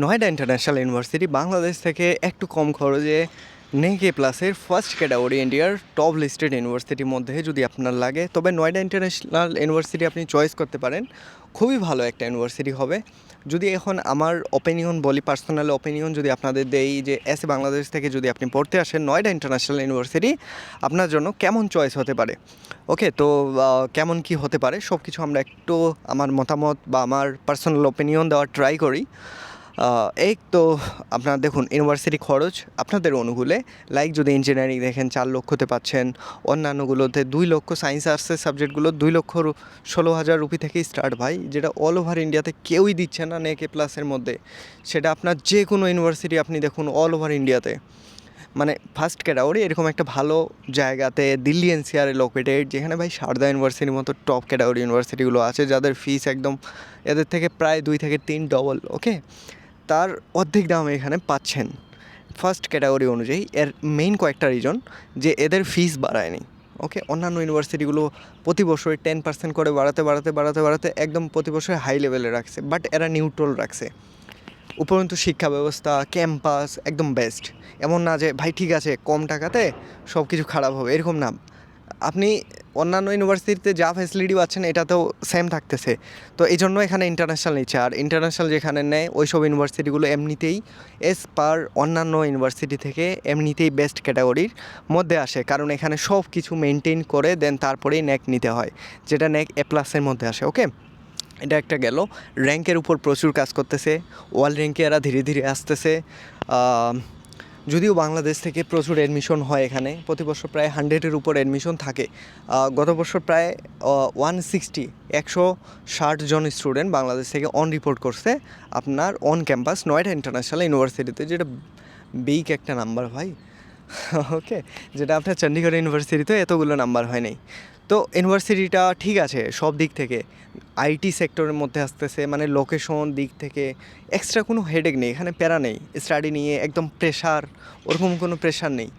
Noida international university Bangladesh থেকে একটু কম খরচে NAC A+ ফার্স্ট ক্যাটাগরি ইন্ডিয়ার টপ লিস্টেড ইউনিভার্সিটির মধ্যে যদি আপনার লাগে, তবে নয়ডা ইন্টারন্যাশনাল ইউনিভার্সিটি আপনি চয়েস করতে পারেন। খুবই ভালো একটা ইউনিভার্সিটি হবে। যদি এখন আমার অপিনিয়ন বলি, পার্সোনাল অপিনিয়ন যদি আপনাদের দেই, যে বাংলাদেশ থেকে যদি আপনি পড়তে আসেন নয়ডা ইন্টারন্যাশনাল ইউনিভার্সিটি আপনার জন্য কেমন চয়েস হতে পারে। ওকে, তো কেমন কি হতে পারে সব কিছু আমরা একটু আমার মতামত বা আমার পার্সোনাল অপিনিয়ন দেওয়ার ট্রাই করি। এই তো আপনারা দেখুন, ইউনিভার্সিটি খরচ আপনাদের অনুকূলে, লাইক যদি ইঞ্জিনিয়ারিং দেখেন 4 লক্ষতে পাচ্ছেন, অন্যান্যগুলোতে 2 লক্ষ, সায়েন্স আর্টসের সাবজেক্টগুলো 2,16,000 রুপি থেকেই স্টার্ট ভাই, যেটা অল ওভার ইন্ডিয়াতে কেউই দিচ্ছে না NAC A+-এর মধ্যে। সেটা আপনার যে কোনো ইউনিভার্সিটি আপনি দেখুন অল ওভার ইন্ডিয়াতে, মানে ফার্স্ট ক্যাটাগরি এরকম একটা ভালো জায়গাতে, দিল্লি NCR-এ লোকেটেড, যেখানে ভাই সারদা ইউনিভার্সিটির মতো টপ ক্যাটাগরি ইউনিভার্সিটিগুলো আছে, যাদের ফিস একদম এদের থেকে প্রায় 2 থেকে 3 ডবল। ওকে, তার অর্ধেক দাম এখানে পাচ্ছেন ফার্স্ট ক্যাটাগরি অনুযায়ী। এর মেইন কয়েকটা রিজন, যে এদের ফিস বাড়ায়নি। ওকে, অন্যান্য ইউনিভার্সিটিগুলো প্রতি বছরে 10% করে বাড়াতে একদম প্রতি বছরে হাই লেভেলে রাখছে, বাট এরা নিউট্রাল রাখছে। উপরন্তু শিক্ষা ব্যবস্থা, ক্যাম্পাস একদম বেস্ট। এমন না যে ভাই ঠিক আছে কম টাকাতে সব কিছু খারাপ হবে, এরকম না। আপনি অন্যান্য ইউনিভার্সিটিতে যা ফ্যাসিলিটি পাচ্ছেন এটাতেও সেম থাকতেছে। তো এই জন্য এখানে ইন্টারন্যাশনাল নিচ্ছে, আর ইন্টারন্যাশনাল যেখানে নেয় ওই সব ইউনিভার্সিটিগুলো এমনিতেই অন্যান্য ইউনিভার্সিটি থেকে এমনিতেই বেস্ট ক্যাটাগরির মধ্যে আসে, কারণ এখানে সব কিছু মেনটেন করে দেন তারপরেই NAC নিতে হয়, যেটা NAC A+-এর মধ্যে আসে। ওকে, এটা একটা গেল। র্যাঙ্কের উপর প্রচুর কাজ করতেছে, ওয়ার্ল্ড র্যাঙ্কে এরা ধীরে ধীরে আসতেছে। যদিও বাংলাদেশ থেকে প্রচুর অ্যাডমিশন হয় এখানে, প্রতি বছর প্রায় 100-এর উপর অ্যাডমিশন থাকে। গত বছর প্রায় 160 জন স্টুডেন্ট বাংলাদেশ থেকে অন রিপোর্ট করছে আপনার অন ক্যাম্পাস নয়ডা ইন্টারন্যাশনাল ইউনিভার্সিটিতে, যেটা বিগ একটা নাম্বার ভাই। ওকে, যেটা আপনার চণ্ডীগড় ইউনিভার্সিটিতে এতগুলো নাম্বার হয় নাই। তো ইউনিভার্সিটিটা ঠিক আছে সব দিক থেকে, IT সেক্টরের মধ্যে আসতেছে, মানে লোকেশন দিক থেকে এক্সট্রা কোনো হেডেক নেই এখানে, প্যারা নেই স্টাডি নিয়ে, একদম প্রেশার, ওরকম কোনো প্রেশার নেই,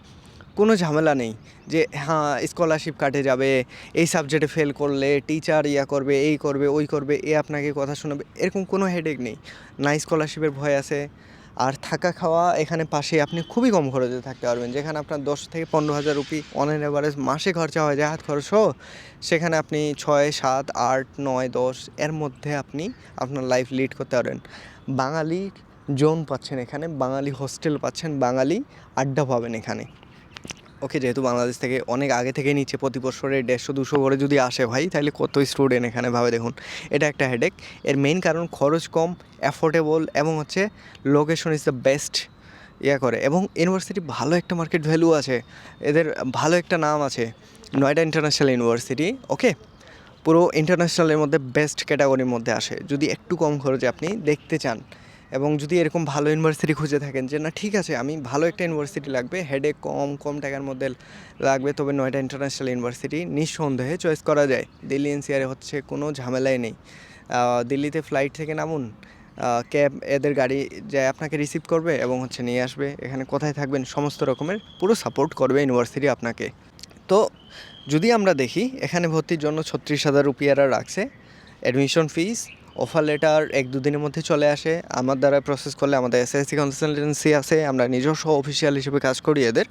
কোনো ঝামেলা নেই যে হ্যাঁ স্কলারশিপ কাটে যাবে, এই সাবজেক্টে ফেল করলে টিচার করবে, এই করবে ওই করবে, আপনাকে কথা শোনাবে, এরকম কোনো হেডেক নেই। না স্কলারশিপের ভয় আছে। আর থাকা খাওয়া এখানে পাশে, আপনি খুবই কম খরচে থাকতে পারবেন, যেখানে আপনার 10 থেকে 15,000 রুপি অন অ্যান অ্যাভারেজ মাসে খরচা হয় যায়, হাত খরচ হোক, সেখানে আপনি 6, 7, 8, 9, 10 এর মধ্যে আপনি আপনার লাইফ লিড করতে পারবেন। বাঙালি জোন পাচ্ছেন এখানে, বাঙালি হোস্টেল পাচ্ছেন, বাঙালি আড্ডা পাবেন এখানে। ওকে, যেহেতু বাংলাদেশ থেকে অনেক আগে থেকে নিচ্ছে, প্রতি বছরে 150-200 করে যদি আসে ভাই, তাহলে কত স্টুডেন্ট এখানে ভাবে দেখুন। এটা একটা হেডেক। এর মেইন কারণ খরচ কম, অ্যাফোর্ডেবল, এবং হচ্ছে লোকেশন ইজ দ্য বেস্ট করে, এবং ইউনিভার্সিটি ভালো একটা মার্কেট ভ্যালু আছে, এদের ভালো একটা নাম আছে নয়ডা ইন্টারন্যাশনাল ইউনিভার্সিটি। ওকে, পুরো ইন্টারন্যাশনালের মধ্যে বেস্ট ক্যাটাগরির মধ্যে আসে। যদি একটু কম খরচে আপনি দেখতে চান, এবং যদি এরকম ভালো ইউনিভার্সিটি খুঁজে থাকেন যে না ঠিক আছে আমি ভালো একটা ইউনিভার্সিটি লাগবে, হেডেক কম টাকার মধ্যে লাগবে, তবে নয়ডা ইন্টারন্যাশনাল ইউনিভার্সিটি নিঃসন্দেহে চয়েস করা যায়। দিল্লি NCR হচ্ছে কোনো ঝামেলাই নেই। দিল্লিতে ফ্লাইট থেকে নামুন, ক্যাব এদের গাড়ি যায় আপনাকে রিসিভ করবে এবং হচ্ছে নিয়ে আসবে, এখানে কোথায় থাকবেন সমস্ত রকমের পুরো সাপোর্ট করবে ইউনিভার্সিটি আপনাকে। তো যদি আমরা দেখি, এখানে ভর্তির জন্য 36,000 রুপিয়ারা রাখছে অ্যাডমিশন ফিস। অফার লেটার 1-2 দিনের মধ্যে চলে আসে, আমার দ্বারা প্রসেস করলে। আমাদের SSC কনসালটেন্সি আছে, আমরা নিজস্ব অফিসিয়াল হিসেবে কাজ করি এদের।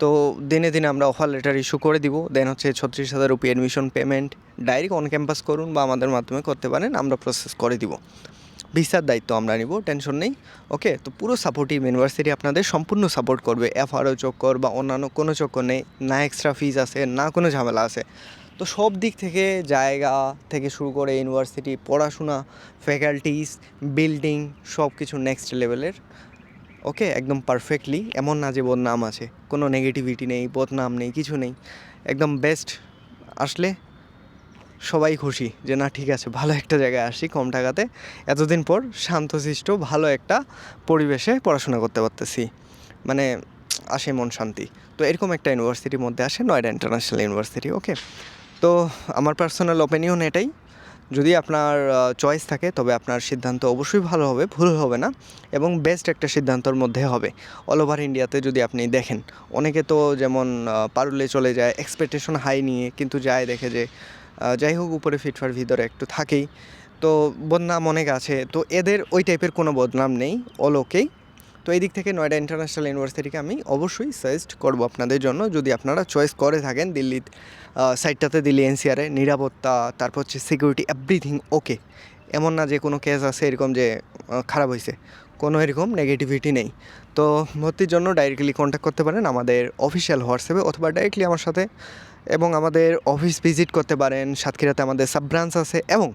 তো দিনে দিনে আমরা অফার লেটার ইস্যু করে দিব। দেন হচ্ছে 36,000 rupee admission payment direct on campus করুন বা আমাদের মাধ্যমে করতে পারেন, আমরা প্রসেস করে দিব। ভিসার দায়িত্ব আমরা নিব, টেনশন নেই। ওকে, তো পুরো সাপোর্টিভ ইউনিভার্সিটি আপনাদের সম্পূর্ণ সাপোর্ট করবে। FRO চক্কর বা অন্যান্য কোনো চক্কর নেই, না এক্সট্রা ফিজ আছে, না কোনো ঝামেলা আছে। তো সব দিক থেকে, জায়গা থেকে শুরু করে ইউনিভার্সিটি, পড়াশোনা, ফ্যাকাল্টিস, বিল্ডিং, সব কিছু নেক্সট লেভেলের। ওকে, একদম পারফেক্টলি, এমন না যে বদনাম আছে, কোনো নেগেটিভিটি নেই, বদনাম নেই, কিছু নেই, একদম বেস্ট। আসলে সবাই খুশি যে না ঠিক আছে ভালো একটা জায়গায় আসি কম টাকাতে, এতদিন পর শান্তশিষ্ট ভালো একটা পরিবেশে পড়াশোনা করতে পারতেছি, মানে আসে মন শান্তি। তো এরকম একটা ইউনিভার্সিটির মধ্যে আসে নয়ডা ইন্টারন্যাশনাল ইউনিভার্সিটি। ওকে, তো আমার পার্সোনাল ওপিনিয়ন এটাই। যদি আপনার চয়েস থাকে তবে আপনার সিদ্ধান্ত অবশ্যই ভালো হবে, ভুল হবে না, এবং বেস্ট একটা সিদ্ধান্তর মধ্যে হবে। অল ওভার ইন্ডিয়াতে যদি আপনি দেখেন, অনেকে তো যেমন পারুলে চলে যায় এক্সপেকটেশন হাই নিয়ে, কিন্তু যায় দেখে যে যাই হোক উপরে ফিটফার ভিতরে একটু থাকেই। তো বদনাম অনেক আছে, তো এদের ওই টাইপের কোনো বদনাম নেই, অল ওকেই। তো এই দিক থেকে নয়ডা ইন্টারন্যাশনাল ইউনিভার্সিটিকে আমি অবশ্যই সাজেস্ট করব আপনাদের জন্য, যদি আপনারা চয়েস করে থাকেন দিল্লি সাইডটাতে, দিল্লি এনসিআরে নিরাপত্তা, তারপর হচ্ছে সিকিউরিটি, এভরিথিং ওকে। এমন না যে কোনো কেস আছে এরকম যে খারাপ হয়েছে, কোনো এরকম নেগেটিভিটি নেই। তো ভর্তির জন্য ডাইরেক্টলি কন্ট্যাক্ট করতে পারেন আমাদের অফিসিয়াল হোয়াটসঅ্যাপে, অথবা ডাইরেক্টলি আমার সাথে, এবং আমাদের অফিস ভিজিট করতে পারেন। সাতক্ষীরাতে আমাদের সাব ব্রাঞ্চ আছে, এবং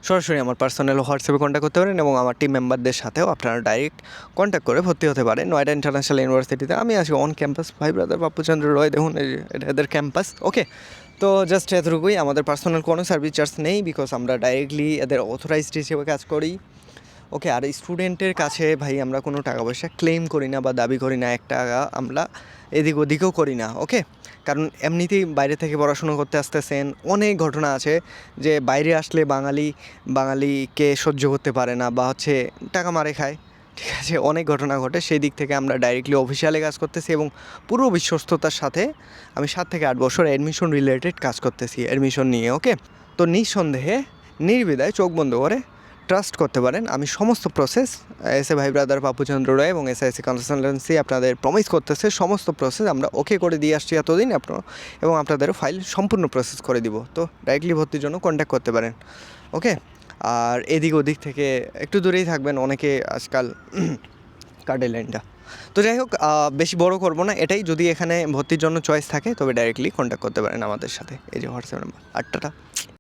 সরাসরি আমার পার্সোনাল হোয়াটসঅ্যাপে কন্ট্যাক্ট করতে পারেন, এবং আমার টিম মেম্বারদের সাথেও আপনারা ডাইরেক্ট কন্ট্যাক্ট করে ভর্তি হতে পারেন নয়ডা ইন্টারন্যাশনাল ইউনিভার্সিটিতে। আমি আছি অন ক্যাম্পাস, ভাই ব্রাদার বাপুচন্দ্র রয়, দেখুন এটা এদের ক্যাম্পাস। ওকে, তো জাস্ট এতটুকুই, আমাদের পার্সোনাল কোনো সার্ভিস চার্জ নেই, বিকজ আমরা ডাইরেক্টলি এদের অথরাইজড হিসেবে কাজ করি। ওকে, আর স্টুডেন্টের কাছে ভাই আমরা কোনো টাকা পয়সা ক্লেম করি না বা দাবি করি না, এক টাকা আমরা এদিক ওদিকেও করি না। ওকে, কারণ এমনিতেই বাইরে থেকে পড়াশুনো করতে আসতেছেন, অনেক ঘটনা আছে যে বাইরে আসলে বাঙালিকে সহ্য করতে পারে না, বা হচ্ছে টাকা মারে খায়, ঠিক আছে, অনেক ঘটনা ঘটে। সেই দিক থেকে আমরা ডাইরেক্টলি অফিসিয়ালে কাজ করতেছি, এবং পুরো বিশ্বস্ততার সাথে আমি 7 থেকে 8 বছর অ্যাডমিশন রিলেটেড কাজ করতেছি, অ্যাডমিশন নিয়ে। ওকে, তো নিঃসন্দেহে নির্বিধায় চোখ বন্ধ করে ট্রাস্ট করতে পারেন। আমি সমস্ত প্রসেস, এসে ভাই ব্রাদার পাপুচন্দ্র রায় এবং এসআইসি কনসালটেন্সি আপনাদের প্রমিস করতেছে, সমস্ত প্রসেস আমরা ওকে করে দিয়ে আসছি এতদিন আপনার, এবং আপনাদের ফাইল সম্পূর্ণ প্রসেস করে দিব। তো ডাইরেক্টলি ভর্তির জন্য কন্ট্যাক্ট করতে পারেন। ওকে, আর এদিক ওদিক থেকে একটু দূরেই থাকবেন, অনেকে আজকাল কাটে লাইনটা। তো যাই হোক, বেশি বড় করব না, এটাই। যদি এখানে ভর্তির জন্য চয়েস থাকে তবে ডাইরেক্টলি কন্ট্যাক্ট করতে পারেন আমাদের সাথে, এই যে হোয়াটসঅ্যাপ নাম্বার 8টা।